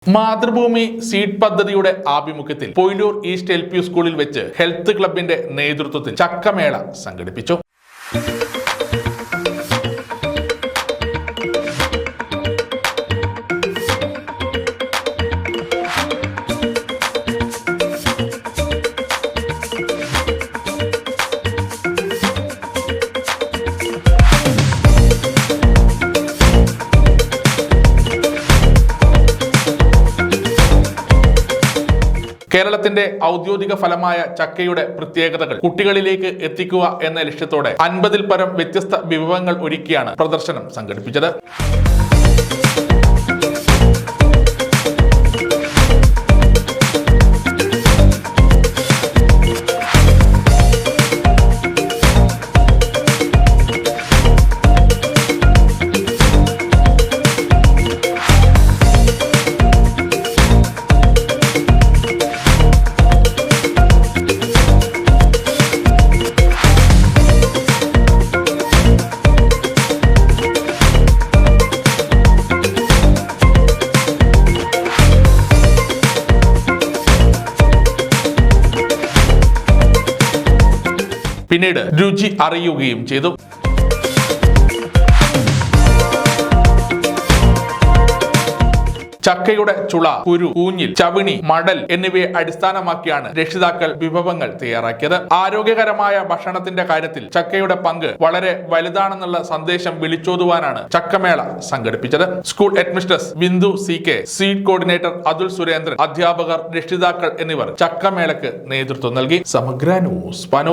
Mathrubhumi seed പദ്ധതിയുടെ ആഭിമുഖ്യത്തിൽ Poyilur east LP സ്കൂളിൽ വെച്ച് ഹെൽത്ത് ക്ലബിന്റെ നേതൃത്വത്തിൽ ചക്കമേള സംഘടിപ്പിച്ചു. കേരളത്തിന്റെ ഔദ്യോഗിക ഫലമായ ചക്കയുടെ പ്രത്യേകതകൾ കുട്ടികളിലേക്ക് എത്തിക്കുക എന്ന ലക്ഷ്യത്തോടെ 50-ൽ പരം വ്യത്യസ്ത വിഭവങ്ങൾ ഒരുക്കിയാണ് പ്രദർശനം സംഘടിപ്പിച്ചത്. പിന്നീട് രുചി അറിയുകയും ചെയ്തു. ചക്കയുടെ ചുള, കുരു, കൂഞ്ഞിൽ, ചവിണി, മടൽ എന്നിവയെ അടിസ്ഥാനമാക്കിയാണ് രക്ഷിതാക്കൾ വിഭവങ്ങൾ തയ്യാറാക്കിയത്. ആരോഗ്യകരമായ ഭക്ഷണത്തിന്റെ കാര്യത്തിൽ ചക്കയുടെ പങ്ക് വളരെ വലുതാണെന്നുള്ള സന്ദേശം വിളിച്ചോതുവാനാണ് ചക്കമേള സംഘടിപ്പിച്ചത്. School headmistress Bindu CK, seed coordinator Athul Surendran, അധ്യാപകർ, രക്ഷിതാക്കൾ എന്നിവർ ചക്കമേളക്ക് നേതൃത്വം നൽകി. സമഗ്ര ന്യൂസ്.